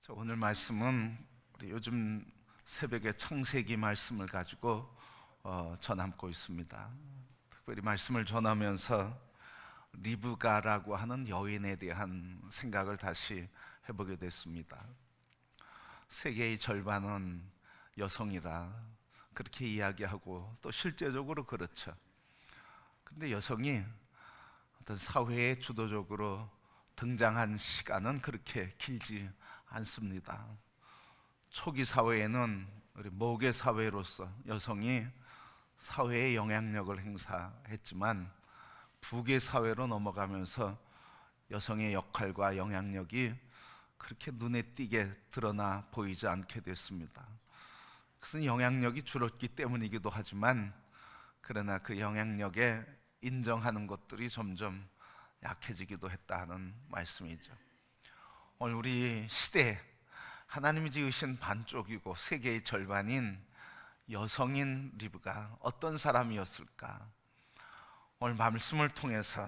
오늘 말씀은 우리 요즘 새벽에 창세기 말씀을 가지고 전함고 있습니다. 특별히 말씀을 전하면서 리브가라고 하는 여인에 대한 생각을 다시 해보게 됐습니다. 세계의 절반은 여성이라 그렇게 이야기하고 또 실제적으로 그렇죠. 근데 여성이 어떤 사회에 주도적으로 등장한 시간은 그렇게 길지 않습니다. 초기 사회에는 우리 모계 사회로서 여성이 사회에 영향력을 행사했지만 부계 사회로 넘어가면서 여성의 역할과 영향력이 그렇게 눈에 띄게 드러나 보이지 않게 됐습니다. 그것은 영향력이 줄었기 때문이기도 하지만 그러나 그 영향력에 인정하는 것들이 점점 약해지기도 했다는 말씀이죠. 오늘 우리 시대에 하나님이 지으신 반쪽이고 세계의 절반인 여성인 리브가 어떤 사람이었을까? 오늘 말씀을 통해서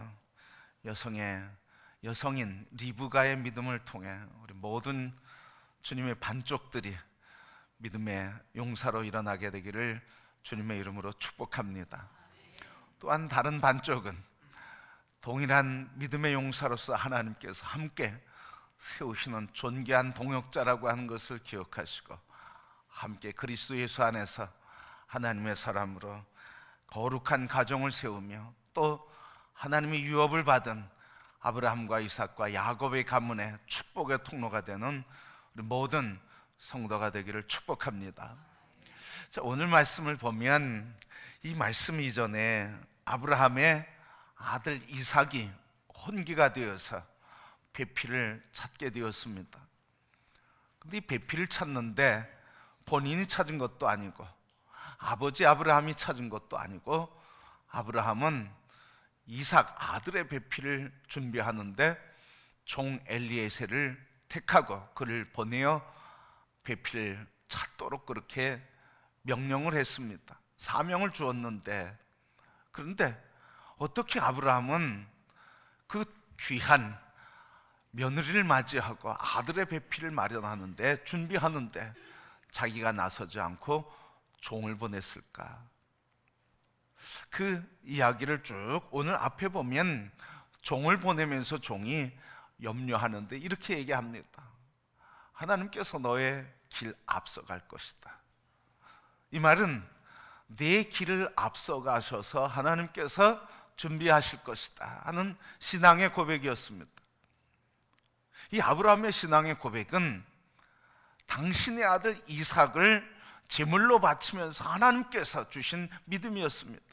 여성인 리브가의 믿음을 통해 우리 모든 주님의 반쪽들이 믿음의 용사로 일어나게 되기를 주님의 이름으로 축복합니다. 또한 다른 반쪽은 동일한 믿음의 용사로서 하나님께서 함께 세우시는 존귀한 동역자라고 하는 것을 기억하시고 함께 그리스도 예수 안에서 하나님의 사람으로 거룩한 가정을 세우며 또 하나님의 유업을 받은 아브라함과 이삭과 야곱의 가문의 축복의 통로가 되는 우리 모든 성도가 되기를 축복합니다. 자, 오늘 말씀을 보면 이 말씀 이전에 아브라함의 아들 이삭이 혼기가 되어서 배필을 찾게 되었습니다. 근데 이 배필을 찾는데 본인이 찾은 것도 아니고 아버지 아브라함이 찾은 것도 아니고 아브라함은 이삭 아들의 배필을 준비하는데 종 엘리에셀을 택하고 그를 보내어 배필을 찾도록 그렇게 명령을 했습니다. 사명을 주었는데 그런데 어떻게 아브라함은 그 귀한 며느리를 맞이하고 아들의 배필을 마련하는데 준비하는데 자기가 나서지 않고 종을 보냈을까? 그 이야기를 쭉 오늘 앞에 보면 종을 보내면서 종이 염려하는데 이렇게 얘기합니다. 하나님께서 너의 길 앞서갈 것이다. 이 말은 내 길을 앞서가셔서 하나님께서 준비하실 것이다 하는 신앙의 고백이었습니다. 이 아브라함의 신앙의 고백은 당신의 아들 이삭을 제물로 바치면서 하나님께서 주신 믿음이었습니다.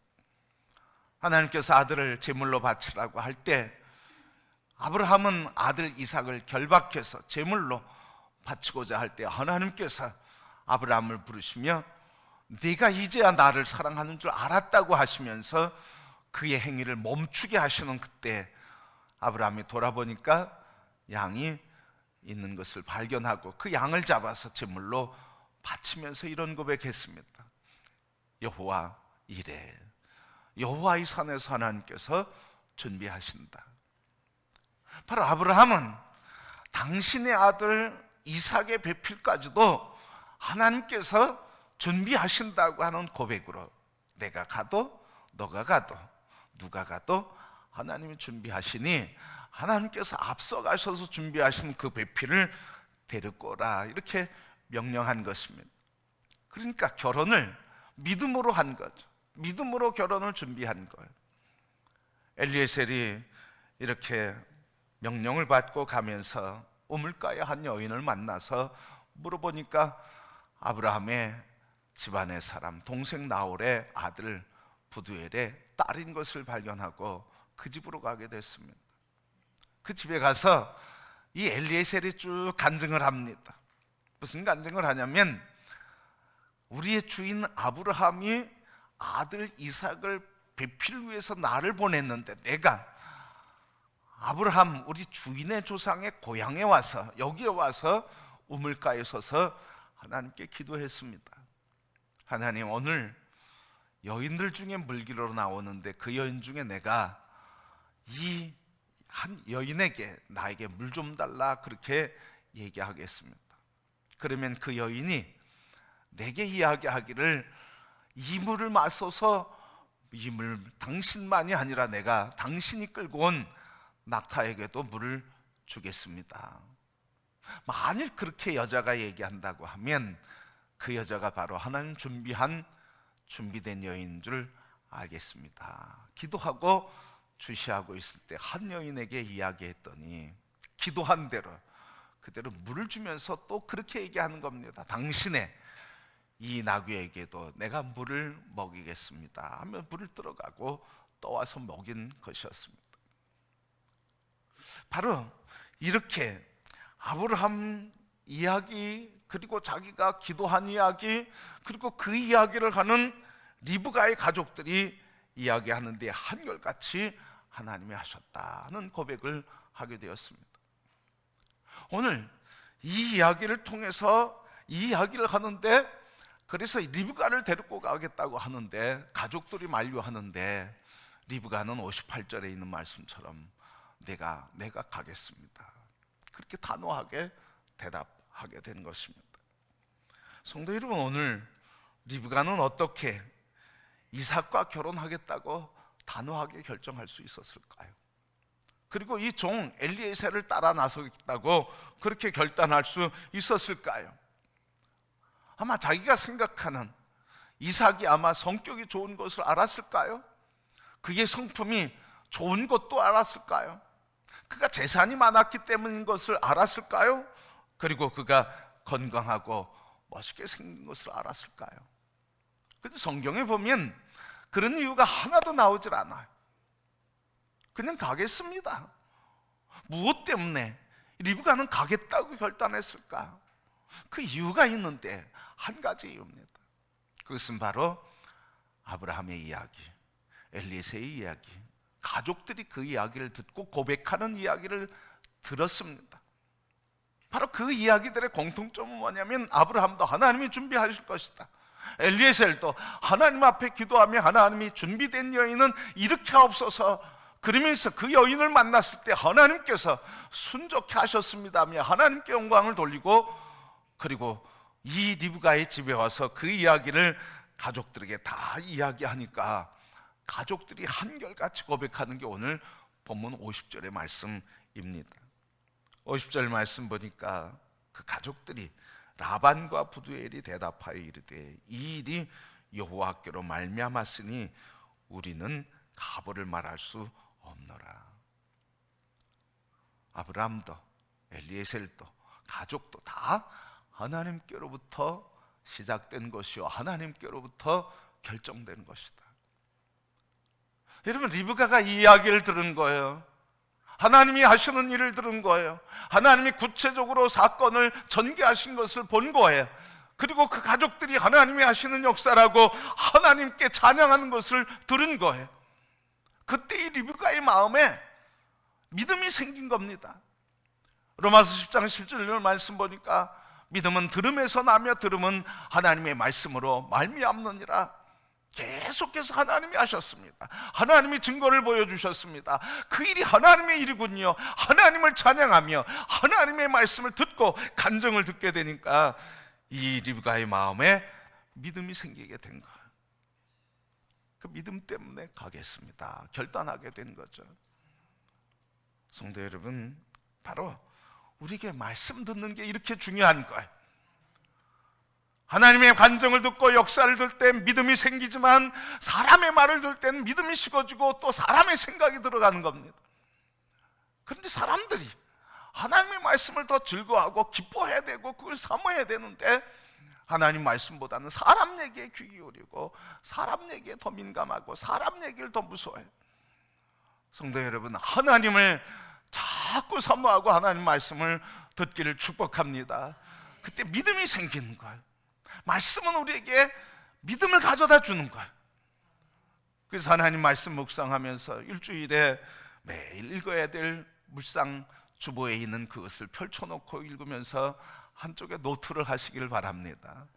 하나님께서 아들을 제물로 바치라고 할 때 아브라함은 아들 이삭을 결박해서 제물로 바치고자 할 때 하나님께서 아브라함을 부르시며 네가 이제야 나를 사랑하는 줄 알았다고 하시면서 그의 행위를 멈추게 하시는 그때 아브라함이 돌아보니까 양이 있는 것을 발견하고 그 양을 잡아서 제물로 바치면서 이런 고백했습니다. 여호와 이래, 여호와의 산에서 하나님께서 준비하신다. 바로 아브라함은 당신의 아들 이삭의 배필까지도 하나님께서 준비하신다고 하는 고백으로 내가 가도 너가 가도 누가 가도 하나님이 준비하시니 하나님께서 앞서가셔서 준비하신 그 배필을 데리고 오라 이렇게 명령한 것입니다. 그러니까 결혼을 믿음으로 한 거죠. 믿음으로 결혼을 준비한 거예요. 엘리에셀이 이렇게 명령을 받고 가면서 우물가에 한 여인을 만나서 물어보니까 아브라함의 집안의 사람 동생 나홀의 아들 부두엘의 딸인 것을 발견하고 그 집으로 가게 됐습니다. 그 집에 가서 이 엘리에셀이 쭉 간증을 합니다. 무슨 간증을 하냐면 우리의 주인 아브라함이 아들 이삭을 배필을 위해서 나를 보냈는데 내가 아브라함 우리 주인의 조상의 고향에 와서 여기에 와서 우물가에 서서 하나님께 기도했습니다. 하나님 오늘 여인들 중에 물기로 나오는데 그 여인 중에 내가 이 한 여인에게 나에게 물 좀 달라 그렇게 얘기하겠습니다. 그러면 그 여인이 내게 이야기하기를 이 물을 마셔서 이 물 당신만이 아니라 내가 당신이 끌고 온 낙타에게도 물을 주겠습니다. 만일 그렇게 여자가 얘기한다고 하면 그 여자가 바로 하나님 준비된 여인인 줄 알겠습니다. 기도하고 주시하고 있을 때 한 여인에게 이야기했더니 기도한 대로 그대로 물을 주면서 또 그렇게 얘기하는 겁니다. 당신의 이 나귀에게도 내가 물을 먹이겠습니다 하며 물을 들어가고 떠와서 먹인 것이었습니다. 바로 이렇게 아브라함 이야기, 그리고 자기가 기도한 이야기, 그리고 그 이야기를 하는 리브가의 가족들이 이야기하는데 한결같이 하나님이 하셨다는 고백을 하게 되었습니다. 오늘 이 이야기를 통해서 이 이야기를 하는데, 그래서 리브가를 데리고 가겠다고 하는데 가족들이 만류하는데 리브가는 58절에 있는 말씀처럼 내가 가겠습니다, 그렇게 단호하게 대답하게 된 것입니다. 성도 여러분, 오늘 리브가는 어떻게 이삭과 결혼하겠다고 단호하게 결정할 수 있었을까요? 그리고 이 종 엘리에셀을 따라 나서겠다고 그렇게 결단할 수 있었을까요? 아마 자기가 생각하는 이삭이 아마 성격이 좋은 것을 알았을까요? 그의 성품이 좋은 것도 알았을까요? 그가 재산이 많았기 때문인 것을 알았을까요? 그리고 그가 건강하고 멋있게 생긴 것을 알았을까요? 그런데 성경에 보면 그런 이유가 하나도 나오질 않아요. 그냥 가겠습니다. 무엇 때문에 리브가는 가겠다고 결단했을까? 그 이유가 있는데 한 가지 이유입니다. 그것은 바로 아브라함의 이야기, 엘리에셀의 이야기, 가족들이 그 이야기를 듣고 고백하는 이야기를 들었습니다. 바로 그 이야기들의 공통점은 뭐냐면 아브라함도 하나님이 준비하실 것이다, 엘리에셀도 하나님 앞에 기도하며 하나님이 준비된 여인은 이렇게 하옵소서, 그러면서 그 여인을 만났을 때 하나님께서 순종케 하셨습니다며 하나님께 영광을 돌리고, 그리고 이 리브가의 집에 와서 그 이야기를 가족들에게 다 이야기하니까 가족들이 한결같이 고백하는 게 오늘 본문 50절의 말씀입니다. 50절 말씀 보니까 그 가족들이 라반과 부두엘이 대답하여 이르되 이 일이 여호와께로 말미암았으니 우리는 가보를 말할 수 없노라. 아브라함도 엘리에셀도 가족도 다 하나님께로부터 시작된 것이요 하나님께로부터 결정된 것이다. 여러분, 리브가가 이 이야기를 들은 거예요. 하나님이 하시는 일을 들은 거예요. 하나님이 구체적으로 사건을 전개하신 것을 본 거예요. 그리고 그 가족들이 하나님이 하시는 역사라고 하나님께 찬양하는 것을 들은 거예요. 그때 이 리브가의 마음에 믿음이 생긴 겁니다. 로마서 10장 17절 말씀 보니까 믿음은 들음에서 나며 들음은 하나님의 말씀으로 말미암느니라. 계속해서 하나님이 하셨습니다. 하나님이 증거를 보여주셨습니다. 그 일이 하나님의 일이군요. 하나님을 찬양하며 하나님의 말씀을 듣고 간증을 듣게 되니까 이 리브가의 마음에 믿음이 생기게 된 거예요. 그 믿음 때문에 가겠습니다 결단하게 된 거죠. 성도 여러분, 바로 우리에게 말씀 듣는 게 이렇게 중요한 거예요. 하나님의 간증을 듣고 역사를 들 때 믿음이 생기지만 사람의 말을 들 때는 믿음이 식어지고 또 사람의 생각이 들어가는 겁니다. 그런데 사람들이 하나님의 말씀을 더 즐거워하고 기뻐해야 되고 그걸 사모해야 되는데 하나님 말씀보다는 사람 얘기에 귀 기울이고 사람 얘기에 더 민감하고 사람 얘기를 더 무서워해요. 성도 여러분, 하나님을 자꾸 사모하고 하나님 말씀을 듣기를 축복합니다. 그때 믿음이 생기는 거예요. 말씀은 우리에게 믿음을 가져다 주는 거예요. 그래서 하나님 말씀 묵상하면서 일주일에 매일 읽어야 될 묵상 주보에 있는 그것을 펼쳐놓고 읽으면서 한쪽에 노트를 하시기를 바랍니다.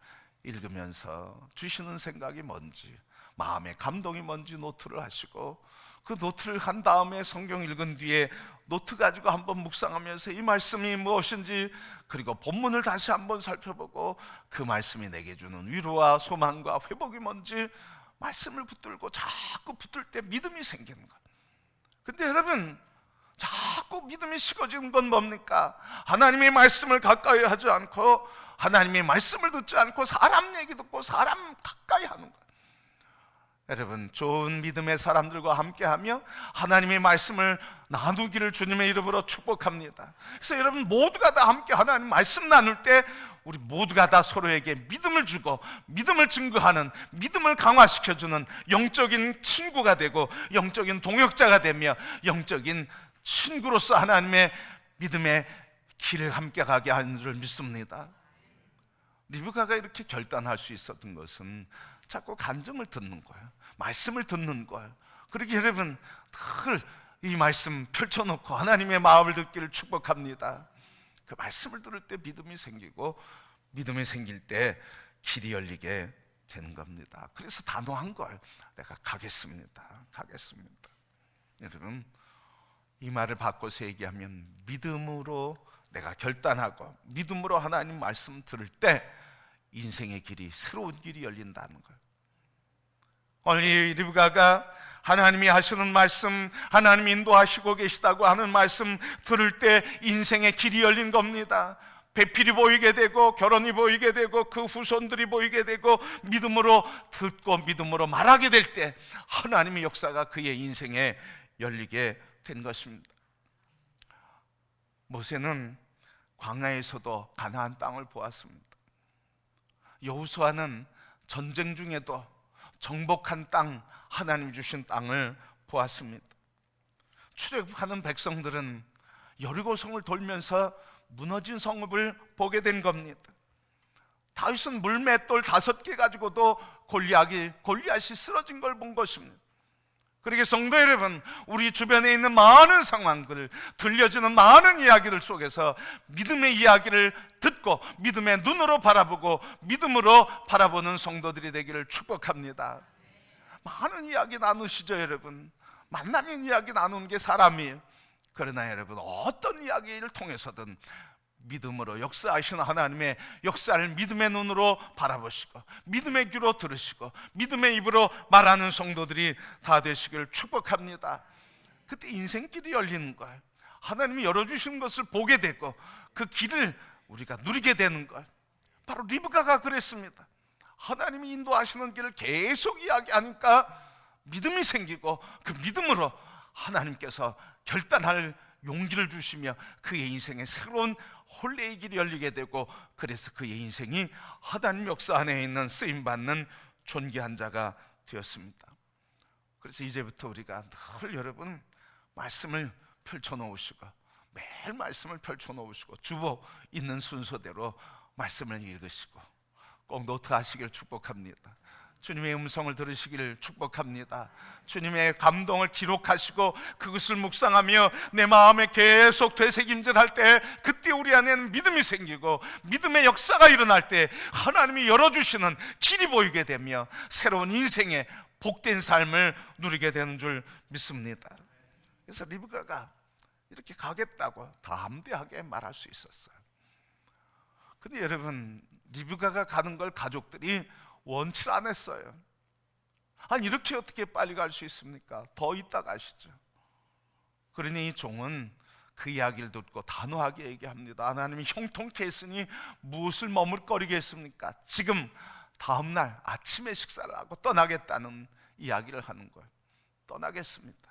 읽으면서 주시는 생각이 뭔지, 마음의 감동이 뭔지 노트를 하시고, 그 노트를 한 다음에 성경 읽은 뒤에 노트 가지고 한번 묵상하면서 이 말씀이 무엇인지, 그리고 본문을 다시 한번 살펴보고 그 말씀이 내게 주는 위로와 소망과 회복이 뭔지 말씀을 붙들고 자꾸 붙들 때 믿음이 생기는 거예요. 근데 여러분, 자꾸 믿음이 식어지는 건 뭡니까? 하나님의 말씀을 가까이 하지 않고, 하나님의 말씀을 듣지 않고 사람 얘기 듣고 사람 가까이 하는 거예요. 여러분, 좋은 믿음의 사람들과 함께하며 하나님의 말씀을 나누기를 주님의 이름으로 축복합니다. 그래서 여러분 모두가 다 함께 하나님 말씀 나눌 때 우리 모두가 다 서로에게 믿음을 주고 믿음을 증거하는, 믿음을 강화시켜주는 영적인 친구가 되고 영적인 동역자가 되며 영적인 친구로서 하나님의 믿음의 길을 함께 가게 하는 줄 믿습니다. 리브가가 이렇게 결단할 수 있었던 것은 자꾸 간증을 듣는 거예요. 말씀을 듣는 거예요. 그러기 여러분 늘 이 말씀 펼쳐놓고 하나님의 마음을 듣기를 축복합니다. 그 말씀을 들을 때 믿음이 생기고 믿음이 생길 때 길이 열리게 되는 겁니다. 그래서 단호한 거예요. 내가 가겠습니다. 여러분, 이 말을 바꿔서 얘기하면 믿음으로 내가 결단하고 믿음으로 하나님 말씀 들을 때 인생의 길이, 새로운 길이 열린다는 거예요. 오늘 리브가가 하나님이 하시는 말씀, 하나님이 인도하시고 계시다고 하는 말씀 들을 때 인생의 길이 열린 겁니다. 배필이 보이게 되고 결혼이 보이게 되고 그 후손들이 보이게 되고 믿음으로 듣고 믿음으로 말하게 될 때 하나님의 역사가 그의 인생에 열리게 된 것입니다. 모세는 광야에서도 가나안 땅을 보았습니다. 여호수아는 전쟁 중에도 정복한 땅, 하나님 주신 땅을 보았습니다. 출애굽하는 백성들은 여리고성을 돌면서 무너진 성읍을 보게 된 겁니다. 다윗은 물맷돌 5개 가지고도 골리앗이 쓰러진 걸 본 것입니다. 그러게 성도 여러분, 우리 주변에 있는 많은 상황들, 들려지는 많은 이야기들 속에서 믿음의 이야기를 듣고 믿음의 눈으로 바라보고 믿음으로 바라보는 성도들이 되기를 축복합니다. 많은 이야기 나누시죠 여러분. 만나면 이야기 나누는 게 사람이에요. 그러나 여러분, 어떤 이야기를 통해서든 믿음으로 역사하시는 하나님의 역사를 믿음의 눈으로 바라보시고 믿음의 귀로 들으시고 믿음의 입으로 말하는 성도들이 다 되시기를 축복합니다. 그때 인생길이 열리는 거예요. 하나님이 열어주신 것을 보게 되고 그 길을 우리가 누리게 되는 거예요. 바로 리브가가 그랬습니다. 하나님이 인도하시는 길을 계속 이야기하니까 믿음이 생기고 그 믿음으로 하나님께서 결단할 용기를 주시며 그의 인생에 새로운 혼례의 길이 열리게 되고, 그래서 그의 인생이 하나님 역사 안에 있는 쓰임받는 존귀한 자가 되었습니다. 그래서 이제부터 우리가 늘 여러분 말씀을 펼쳐놓으시고 매일 말씀을 펼쳐놓으시고 주보 있는 순서대로 말씀을 읽으시고 꼭 노트하시길 축복합니다. 주님의 음성을 들으시기를 축복합니다. 주님의 감동을 기록하시고 그것을 묵상하며 내 마음에 계속 되새김질할 때 그때 우리 안에는 믿음이 생기고 믿음의 역사가 일어날 때 하나님이 열어주시는 길이 보이게 되며 새로운 인생의 복된 삶을 누리게 되는 줄 믿습니다. 그래서 리브가가 이렇게 가겠다고 담대하게 말할 수 있었어요. 근데 여러분, 리브가가 가는 걸 가족들이 원치 않았어요. 아니, 이렇게 어떻게 빨리 갈 수 있습니까? 더 있다 가시죠. 그러니 이 종은 그 이야기를 듣고 단호하게 얘기합니다. 하나님이 형통케 했으니 무엇을 머물거리겠습니까? 지금 다음날 아침에 식사를 하고 떠나겠다는 이야기를 하는 거예요. 떠나겠습니다.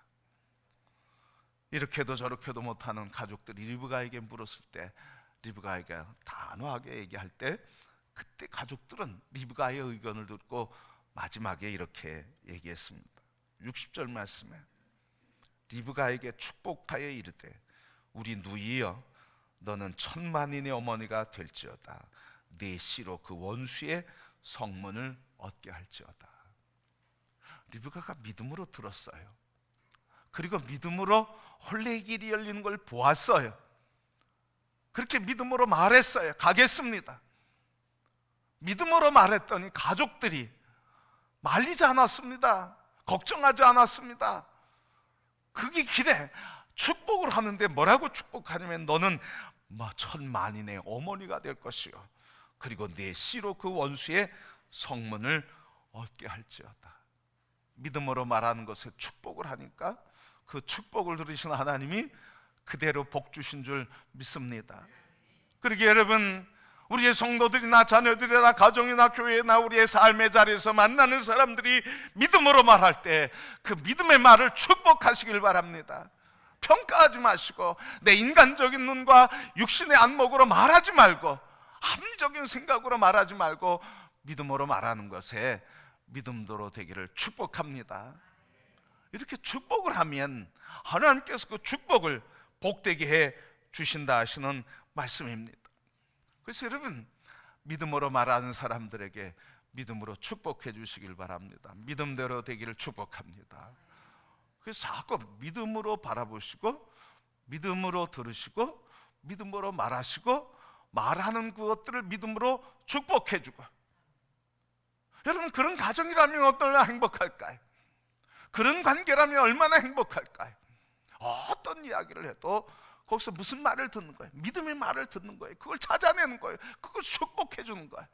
이렇게도 저렇게도 못하는 가족들이 리브가에게 물었을 때 리브가에게 단호하게 얘기할 때 그때 가족들은 리브가의 의견을 듣고 마지막에 이렇게 얘기했습니다. 60절 말씀에 리브가에게 축복하여 이르되 우리 누이여 너는 천만인의 어머니가 될지어다. 네 씨로 그 원수의 성문을 얻게 할지어다. 리브가가 믿음으로 들었어요. 그리고 믿음으로 혼례의 길이 열리는 걸 보았어요. 그렇게 믿음으로 말했어요. 가겠습니다. 믿음으로 말했더니 가족들이 말리지 않았습니다. 걱정하지 않았습니다. 그게 길에 축복을 하는데 뭐라고 축복하냐면 너는 천만인의 어머니가 될 것이요 그리고 내 씨로 그 원수의 성문을 얻게 할지어다. 믿음으로 말하는 것에 축복을 하니까 그 축복을 들으신 하나님이 그대로 복 주신 줄 믿습니다. 그러기에 여러분, 우리의 성도들이나 자녀들이나 가정이나 교회나 우리의 삶의 자리에서 만나는 사람들이 믿음으로 말할 때 그 믿음의 말을 축복하시길 바랍니다. 평가하지 마시고 내 인간적인 눈과 육신의 안목으로 말하지 말고 합리적인 생각으로 말하지 말고 믿음으로 말하는 것에 믿음대로 되기를 축복합니다. 이렇게 축복을 하면 하나님께서 그 축복을 복되게 해 주신다 하시는 말씀입니다. 그래서 여러분, 믿음으로 말하는 사람들에게 믿음으로 축복해 주시길 바랍니다. 믿음대로 되기를 축복합니다. 그래서 자꾸 믿음으로 바라보시고 믿음으로 들으시고 믿음으로 말하시고 말하는 그것들을 믿음으로 축복해 주고, 여러분, 그런 가정이라면 얼마나 행복할까요? 그런 관계라면 얼마나 행복할까요? 어떤 이야기를 해도 거기서 무슨 말을 듣는 거예요? 믿음의 말을 듣는 거예요. 그걸 찾아내는 거예요. 그걸 축복해 주는 거예요.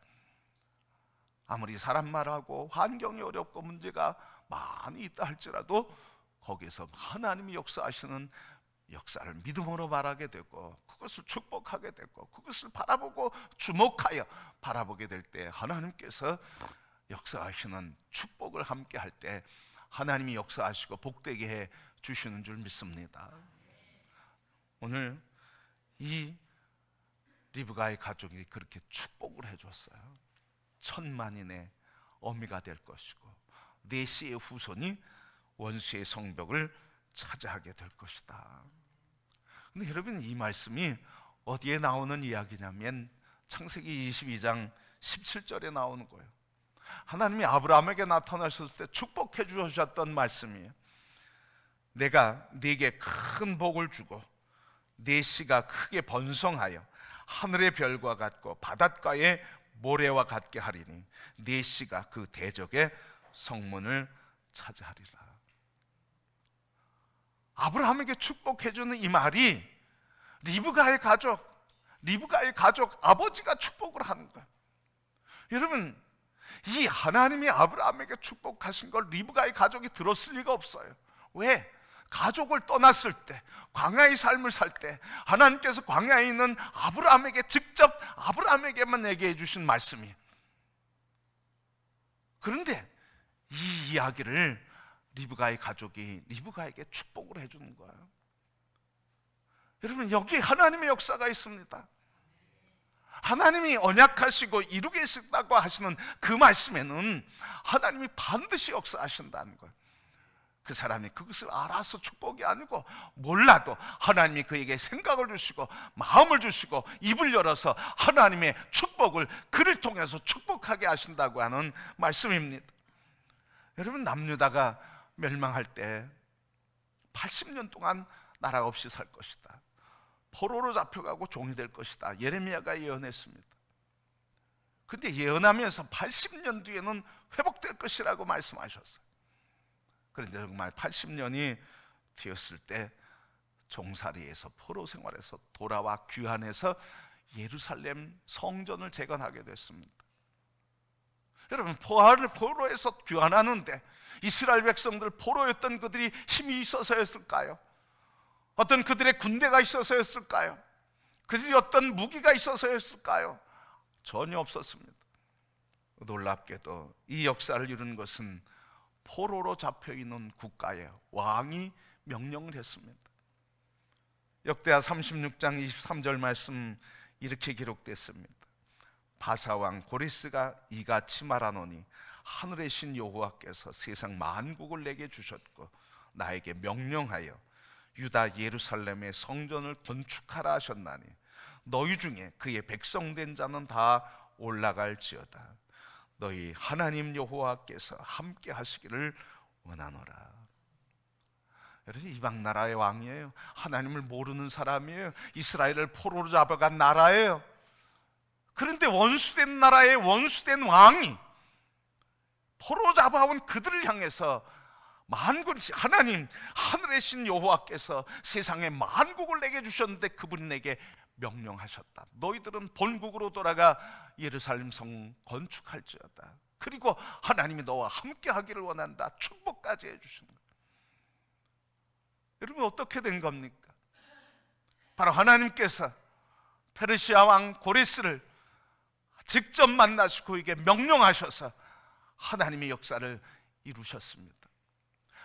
아무리 사람 말하고 환경이 어렵고 문제가 많이 있다 할지라도 거기서 하나님이 역사하시는 역사를 믿음으로 말하게 되고 그것을 축복하게 되고 그것을 바라보고 주목하여 바라보게 될 때 하나님께서 역사하시는 축복을 함께 할 때 하나님이 역사하시고 복되게 해 주시는 줄 믿습니다. 오늘 이 리브가의 가족이 그렇게 축복을 해줬어요. 천만인의 어미가 될 것이고 네 씨의 후손이 원수의 성벽을 차지하게 될 것이다. 근데 여러분, 이 말씀이 어디에 나오는 이야기냐면 창세기 22장 17절에 나오는 거예요. 하나님이 아브라함에게 나타나셨을 때 축복해 주셨던 말씀이에요. 내가 네게 큰 복을 주고 네 씨가 크게 번성하여 하늘의 별과 같고 바닷가의 모래와 같게 하리니 네 씨가 그 대적의 성문을 차지하리라. 아브라함에게 축복해 주는 이 말이 리브가의 가족 아버지가 축복을 하는 거예요. 여러분, 이 하나님이 아브라함에게 축복하신 걸 리브가의 가족이 들었을 리가 없어요. 왜? 가족을 떠났을 때, 광야의 삶을 살 때 하나님께서 광야에 있는 아브라함에게 직접 아브라함에게만 얘기해 주신 말씀이에요. 그런데 이 이야기를 리브가의 가족이 리브가에게 축복을 해주는 거예요. 여러분, 여기 하나님의 역사가 있습니다. 하나님이 언약하시고 이루겠다고 하시는 그 말씀에는 하나님이 반드시 역사하신다는 거예요. 그 사람이 그것을 알아서 축복이 아니고 몰라도 하나님이 그에게 생각을 주시고 마음을 주시고 입을 열어서 하나님의 축복을 그를 통해서 축복하게 하신다고 하는 말씀입니다. 여러분, 남유다가 멸망할 때 80년 동안 나라 없이 살 것이다, 포로로 잡혀가고 종이 될 것이다, 예레미야가 예언했습니다. 그런데 예언하면서 80년 뒤에는 회복될 것이라고 말씀하셨어요. 그런데 정말 80년이 되었을 때 종살이에서 포로 생활에서 돌아와 귀환해서 예루살렘 성전을 재건하게 됐습니다. 여러분, 포로에서 귀환하는데 이스라엘 백성들, 포로였던 그들이 힘이 있어서였을까요? 어떤 그들의 군대가 있어서였을까요? 그들이 어떤 무기가 있어서였을까요? 전혀 없었습니다. 놀랍게도 이 역사를 이룬 것은 포로로 잡혀있는 국가에 왕이 명령을 했습니다. 역대하 36장 23절 말씀 이렇게 기록됐습니다. 바사왕 고레스가 이같이 말하노니 하늘의 신 여호와께서 세상 만국을 내게 주셨고 나에게 명령하여 유다 예루살렘의 성전을 건축하라 하셨나니 너희 중에 그의 백성된 자는 다 올라갈지어다. 너희 하나님 여호와께서 함께 하시기를 원하노라. 여러분, 이방 나라의 왕이에요. 하나님을 모르는 사람이에요. 이스라엘을 포로로 잡아간 나라예요. 그런데 원수된 나라의 원수된 왕이 포로 잡아온 그들을 향해서 만군 하나님, 하늘의 신 여호와께서 세상의 만국을 내게 주셨는데 그분이 내게 명령하셨다. 너희들은 본국으로 돌아가 예루살렘 성 건축할지어다. 그리고 하나님이 너와 함께 하기를 원한다. 축복까지 해주신 거예요. 여러분, 어떻게 된 겁니까? 바로 하나님께서 페르시아 왕 고레스를 직접 만나시고 그에게 명령하셔서 하나님의 역사를 이루셨습니다.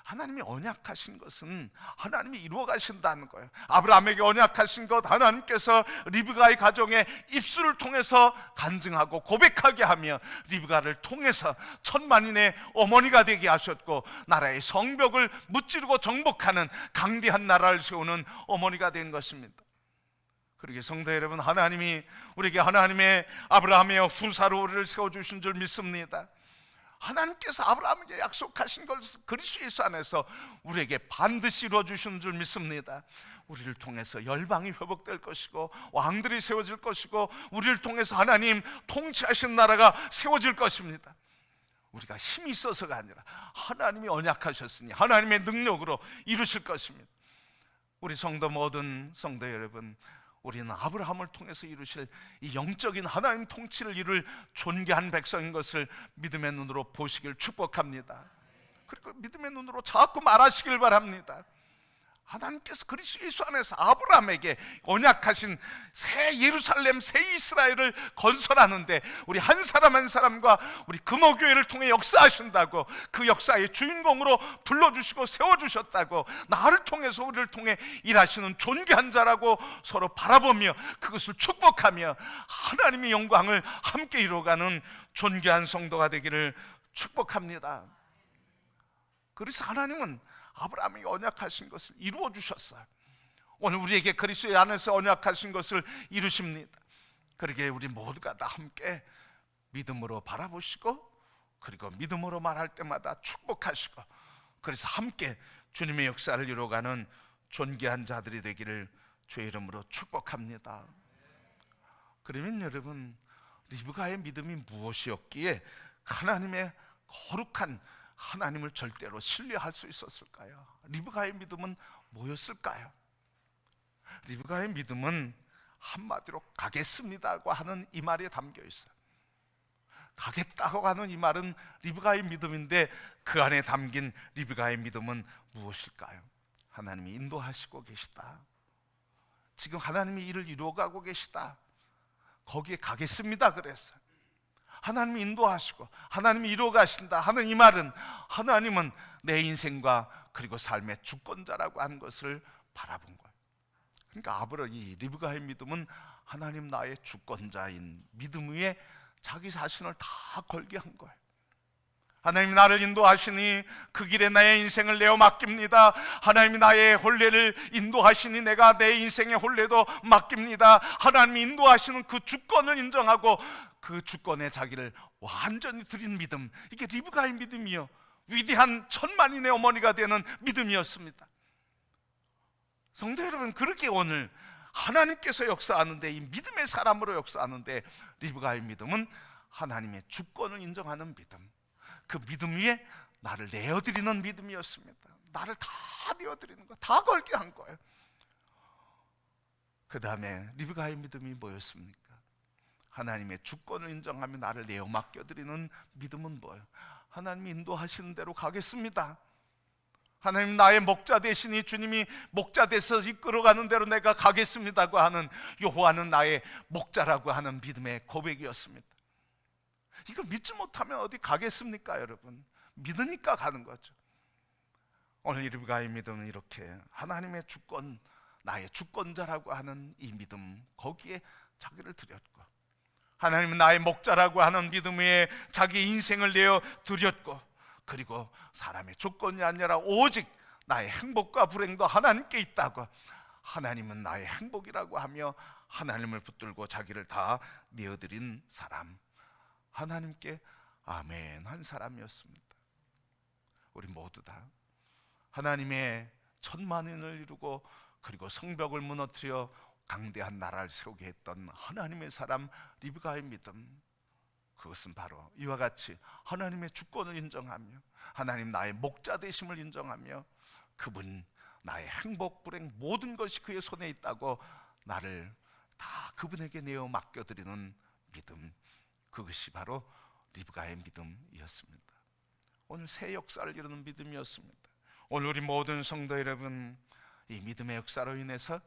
하나님이 언약하신 것은 하나님이 이루어 가신다는 거예요. 아브라함에게 언약하신 것, 하나님께서 리브가의 가정의 입술을 통해서 간증하고 고백하게 하며 리브가를 통해서 천만인의 어머니가 되게 하셨고, 나라의 성벽을 무찌르고 정복하는 강대한 나라를 세우는 어머니가 된 것입니다. 그러게 성도 여러분, 하나님이 우리에게 하나님의 아브라함의 후사로 우리를 세워주신 줄 믿습니다. 하나님께서 아브라함에게 약속하신 것을 그리스도 예수 안에서 우리에게 반드시 이루어주시는 줄 믿습니다. 우리를 통해서 열방이 회복될 것이고 왕들이 세워질 것이고 우리를 통해서 하나님 통치하신 나라가 세워질 것입니다. 우리가 힘이 있어서가 아니라 하나님이 언약하셨으니 하나님의 능력으로 이루실 것입니다. 우리 성도 모든 성도 여러분, 우리는 아브라함을 통해서 이루실 이 영적인 하나님 통치를 이룰 존귀한 백성인 것을 믿음의 눈으로 보시길 축복합니다. 그리고 믿음의 눈으로 자꾸 말하시길 바랍니다. 하나님께서 그리스도 예수 안에서 아브라함에게 언약하신 새 예루살렘, 새 이스라엘을 건설하는데 우리 한 사람 한 사람과 우리 금호교회를 통해 역사하신다고, 그 역사의 주인공으로 불러주시고 세워주셨다고, 나를 통해서 우리를 통해 일하시는 존귀한 자라고 서로 바라보며 그것을 축복하며 하나님의 영광을 함께 이루어가는 존귀한 성도가 되기를 축복합니다. 그래서 하나님은 아브라함에게 언약하신 것을 이루어 주셨어요. 오늘 우리에게 그리스도 안에서 언약하신 것을 이루십니다. 그러기에 우리 모두가 다 함께 믿음으로 바라보시고, 그리고 믿음으로 말할 때마다 축복하시고, 그래서 함께 주님의 역사를 이루어가는 존귀한 자들이 되기를 주의 이름으로 축복합니다. 그러면 여러분, 리브가의 믿음이 무엇이었기에 하나님의 거룩한 하나님을 절대로 신뢰할 수 있었을까요? 리브가의 믿음은 뭐였을까요? 리브가의 믿음은 한마디로 가겠습니다고 하는 이 말에 담겨 있어요. 가겠다고 하는 이 말은 리브가의 믿음인데 그 안에 담긴 리브가의 믿음은 무엇일까요? 하나님이 인도하시고 계시다. 지금 하나님이 일을 이루어가고 계시다. 거기에 가겠습니다 그랬어요. 하나님이 인도하시고 하나님이 이루어가신다 하는 이 말은 하나님은 내 인생과 그리고 삶의 주권자라고 하는 것을 바라본 거예요. 그러니까 이 리브가의 믿음은 하나님 나의 주권자인 믿음 위에 자기 자신을 다 걸게 한 거예요. 하나님이 나를 인도하시니 그 길에 나의 인생을 내어 맡깁니다. 하나님이 나의 혼례를 인도하시니 내가 내 인생의 혼례도 맡깁니다. 하나님이 인도하시는 그 주권을 인정하고 그 주권에 자기를 완전히 드린 믿음, 이게 리브가의 믿음이요, 위대한 천만인의 어머니가 되는 믿음이었습니다. 성도 여러분, 그렇게 오늘 하나님께서 역사하는데, 이 믿음의 사람으로 역사하는데, 리브가의 믿음은 하나님의 주권을 인정하는 믿음, 그 믿음 위에 나를 내어드리는 믿음이었습니다. 나를 다 내어드리는 거, 다 걸게 한 거예요. 그 다음에 리브가의 믿음이 뭐였습니까? 하나님의 주권을 인정하며 나를 내어 맡겨드리는 믿음은 뭐예요? 하나님이 인도하시는 대로 가겠습니다. 하나님 나의 목자 되시니 주님이 목자 돼서 이끌어가는 대로 내가 가겠습니다고 하는, 여호와는 나의 목자라고 하는 믿음의 고백이었습니다. 이거 믿지 못하면 어디 가겠습니까 여러분? 믿으니까 가는 거죠. 오늘 리브가의 믿음은 이렇게 하나님의 주권, 나의 주권자라고 하는 이 믿음, 거기에 자기를 드렸고, 하나님은 나의 목자라고 하는 믿음 위에 자기 인생을 내어 드렸고, 그리고 사람의 조건이 아니라 오직 나의 행복과 불행도 하나님께 있다고, 하나님은 나의 행복이라고 하며 하나님을 붙들고 자기를 다 내어드린 사람, 하나님께 아멘 한 사람이었습니다. 우리 모두 다 하나님의 천만인을 이루고 그리고 성벽을 무너뜨려 강대한 나라를 세우게 했던 하나님의 사람 리브가의 믿음, 그것은 바로 이와 같이 하나님의 주권을 인정하며 하나님 나의 목자 되심을 인정하며 그분 나의 행복 불행 모든 것이 그의 손에 있다고 나를 다 그분에게 내어 맡겨드리는 믿음, 그것이 바로 리브가의 믿음이었습니다. 오늘 새 역사를 이루는 믿음이었습니다. 오늘 우리 모든 성도 여러분, 이 믿음의 역사로 인해서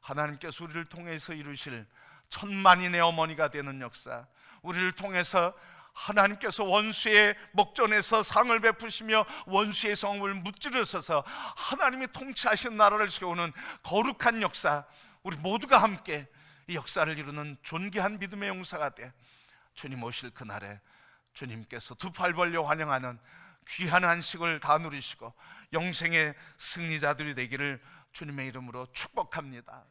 하나님께서 우리를 통해서 이루실 천만이 내 어머니가 되는 역사, 우리를 통해서 하나님께서 원수의 목전에서 상을 베푸시며 원수의 성을 무찌르셔서 하나님이 통치하신 나라를 세우는 거룩한 역사, 우리 모두가 함께 이 역사를 이루는 존귀한 믿음의 용사가 돼 주님 오실 그날에 주님께서 두 팔 벌려 환영하는 귀한 안식을 다 누리시고 영생의 승리자들이 되기를 주님의 이름으로 축복합니다.